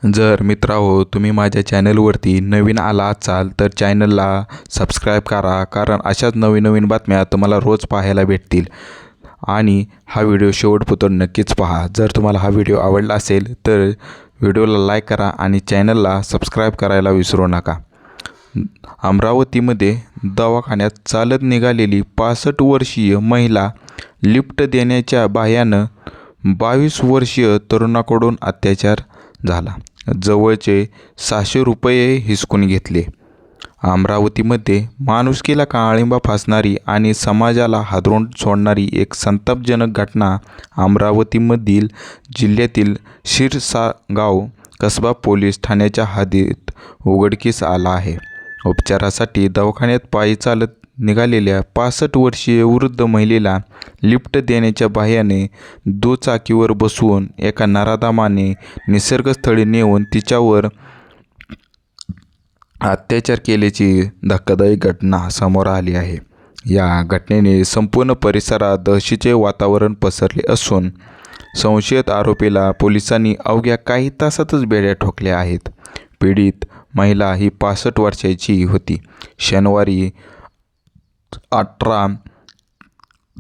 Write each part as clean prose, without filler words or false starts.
जर मित्रांनो तुम्ही माझ्या चॅनलवरती नवीन आला असाल तर चॅनलला सबस्क्राईब करा, कारण अशाच नवीन बातम्या तुम्हाला रोज पाहायला भेटतील. आणि हा व्हिडिओ शेवटपर्यंत नक्कीच पहा. जर तुम्हाला हा व्हिडिओ आवडला असेल तर व्हिडिओला लाईक करा आणि चॅनलला सबस्क्राईब करायला विसरू नका. अमरावतीमध्ये दवाखान्यात चालत निघालेली 65 वर्षीय महिला लिफ्ट देण्याच्या बहाण्यानं 22 वर्षीय तरुणाकडून अत्याचार झाला. जवळचे 600 रुपये हिसकून घेतले. अमरावतीमध्ये माणुसकीला काळिंबा फासणारी आणि समाजाला हादरवून सोडणारी एक संतापजनक घटना अमरावतीमधील जिल्ह्यातील शिरसागाव कसबा पोलीस ठाण्याच्या हद्दीत उघडकीस आला आहे. उपचारासाठी दवाखान्यात पायी चालत निघालेल्या 65 वर्षीय वृद्ध महिलेला लिफ्ट देण्याच्या बहाण्याने दुचाकीवर बसवून एका नराधमाने निसर्गस्थळी नेऊन तिच्यावर अत्याचार केल्याची धक्कादायक घटना समोर आली आहे. या घटनेने संपूर्ण परिसरात दहशतीचे वातावरण पसरले असून संशयित आरोपीला पोलिसांनी अवघ्या काही तासातच बेड्या ठोकल्या आहेत. पीडित महिला ही 65 वर्षांची होती. शनिवारी 18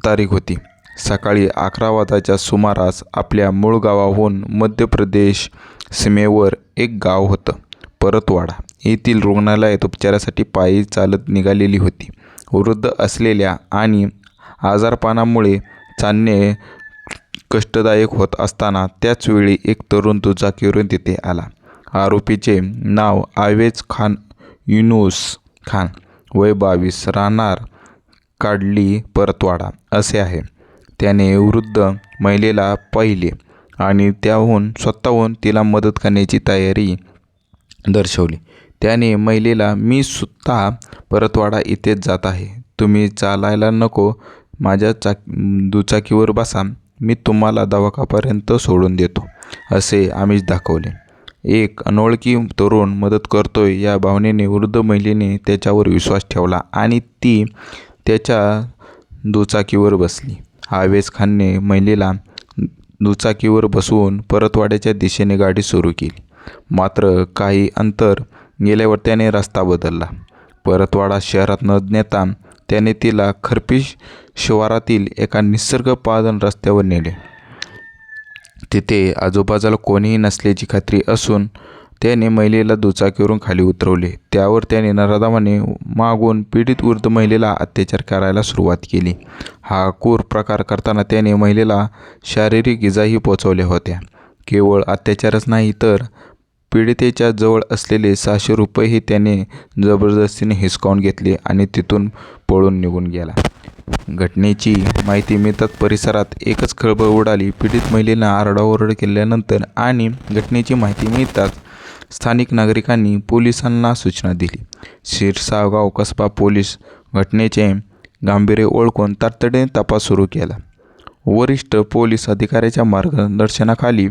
तारीख होती. सकाळी 11 वाजताच्या सुमारास आपल्या मूळ गावाहून मध्य प्रदेश सीमेवर एक गाव होतं परतवाडा येथील रुग्णालयात उपचारासाठी पायी चालत निघालेली होती. वृद्ध असलेल्या आणि आजारपणामुळे चालणे कष्टदायक होत असताना त्याचवेळी एक तरुण दुचाकीवरून तिथे आला. आरोपीचे नाव आवेज खान युनुस खान, वय 22, राहणार काडली परतवाडा असे आहे. त्याने वृद्ध महिलेला पाहिले आणि स्वतःहून तिला मदत करण्याची तयारी दर्शवली. त्याने महिलेला, मी सुद्धा परतवाडा इथेच जात आहे, तुम्ही चालायला नको, माझ्या दुचाकीवर बसा, मी तुम्हाला दवाखान्यापर्यंत सोडून देतो, असे आमिष दाखवले. एक अनोळखी तरुण मदत करतोय या भावनेने वृद्ध महिलेने त्याच्यावर विश्वास ठेवला आणि ती त्याच्या दुचाकीवर बसली. आवेज खानने महिलेला दुचाकीवर बसवून परतवाड्याच्या दिशेने गाडी सुरू केली. मात्र काही अंतर गेल्यावर त्याने रस्ता बदलला. परतवाडा शहरात न नेता त्याने तिला खरपी शिवारातील एका निसर्गपालन रस्त्यावर नेले. तिथे आजूबाजूला कोणीही नसल्याची खात्री असून त्याने महिलेला दुचाकीवरून खाली उतरवले. त्यावर त्याने नराधमाने मागून पीडित वृद्ध महिलेला अत्याचार करायला सुरुवात केली. हा क्रूर प्रकार करताना त्याने महिलेला शारीरिक इजाही पोहोचवल्या होत्या. केवळ अत्याचारच नाही तर पीडितेच्या जवळ असलेले 600 रुपयेही त्याने जबरदस्तीने हिसकावून घेतले आणि तिथून पळून निघून गेला. घटनेची माहिती मिळताच परिसरात एकच खळबळ उडाली. पीडित महिलेने आरडाओरड केल्यानंतर आणि घटनेची माहिती मिळताच स्थानिक नागरिकांनी पोलिसांना सूचना दिली. शिरसागाव कसबा पोलीस घटनेचे गांभीर्य ओळखून तातडीने तपास सुरू केला. वरिष्ठ पोलीस अधिकाऱ्याच्या मार्गदर्शनाखाली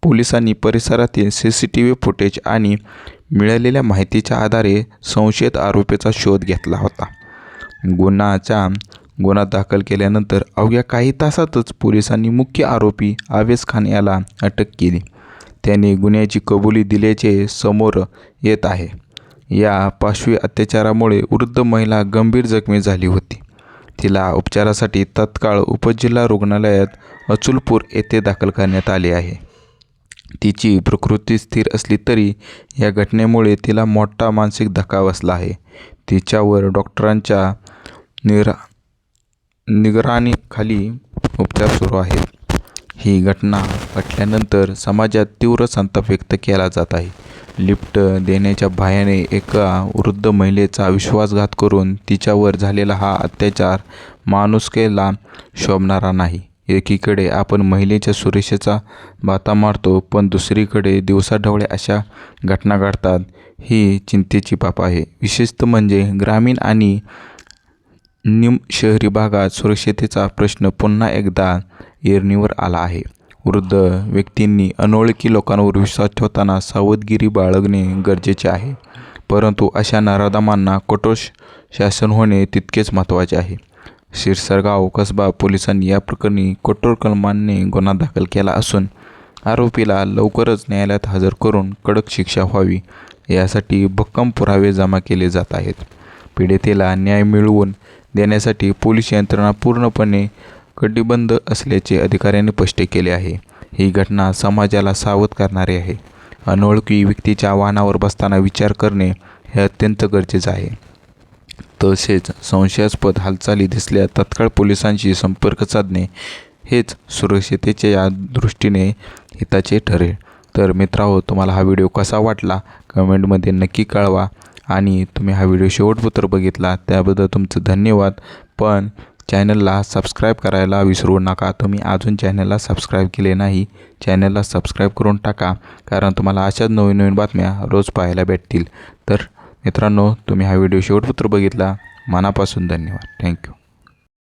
पोलिसांनी परिसरातील CCTV फुटेज आणि मिळालेल्या माहितीच्या आधारे संशयित आरोपीचा शोध घेतला होता. गुन्हा दाखल केल्यानंतर अवघ्या काही तासातच पोलिसांनी मुख्य आरोपी आवेज खान याला अटक केली. त्याने गुन्ह्याची कबुली दिल्याचे समोर येत आहे. या पाशवी अत्याचारामुळे वृद्ध महिला गंभीर जखमी झाली होती. तिला उपचारासाठी तत्काळ उपजिल्हा रुग्णालयात अचलपूर येथे दाखल करण्यात आले आहे. तिची प्रकृती स्थिर असली तरी या घटनेमुळे तिला मोठा मानसिक धक्का बसला आहे. तिच्यावर डॉक्टरांच्या निगराणीखाली उपचार सुरू आहेत. ही घटना घडल्यानंतर समाजात तीव्र संताप व्यक्त केला जात आहे. लिफ्ट देण्याच्या बहाण्याने एका वृद्ध महिलेचा विश्वासघात करून तिच्यावर झालेला हा अत्याचार माणुसकीला शोभणारा नाही. एकीकडे आपण महिलेच्या सुरक्षेचा बाता मारतो, पण दुसरीकडे दिवसाढवळ्या अशा घटना घडतात. ही चिंतेची बाब आहे. विशेषतः म्हणजे ग्रामीण आणि शहरी भागात सुरक्षिततेचा प्रश्न पुन्हा एकदा ऐरणीवर आला आहे. वृद्ध व्यक्तींनी अनोळखी लोकांवर विश्वास ठेवताना सावधगिरी बाळगणे गरजेचे आहे. परंतु अशा नराधमांना कठोर शासन होणे तितकेच महत्त्वाचे आहे. शिरसागाव कसबा पोलिसांनी या प्रकरणी कठोर कलमाने गुन्हा दाखल केला असून आरोपीला लवकरच न्यायालयात हजर करून कडक शिक्षा व्हावी यासाठी भक्कम पुरावे जमा केले जात आहेत. पीडितेला न्याय मिळवून देण्यासाठी पोलीस यंत्रणा पूर्णपणे कटिबद्ध असल्याचे अधिकाऱ्यांनी स्पष्ट केले आहे. ही घटना समाजाला सावध करणारी आहे. अनोळखी व्यक्तीच्या वाहनावर बसताना विचार करणे हे अत्यंत गरजेचे आहे. तसेच संशयास्पद हालचाली दिसल्या तात्काळ पोलिसांशी संपर्क साधणे हेच सुरक्षिततेच्या दृष्टीने हिताचे ठरेल. तर मित्रांनो, तुम्हाला हा व्हिडिओ कसा वाटला कमेंटमध्ये नक्की कळवा आणि तुम्ही हा व्हिडिओ शेवटपर्यंत बघितला त्याबद्दल तुमचं धन्यवाद. पण चॅनलला सबस्क्राईब करायला विसरू नका. तुम्ही अजून चॅनलला सबस्क्राईब केले नाही, चॅनलला सबस्क्राईब करून टाका, कारण तुम्हाला अशाच नवीन नवीन बातम्या रोज पाहायला भेटतील. तर मित्रांनो, तुम्ही हा व्हिडिओ शेवटपर्यंत बघितला, मनापासून धन्यवाद. थँक्यू.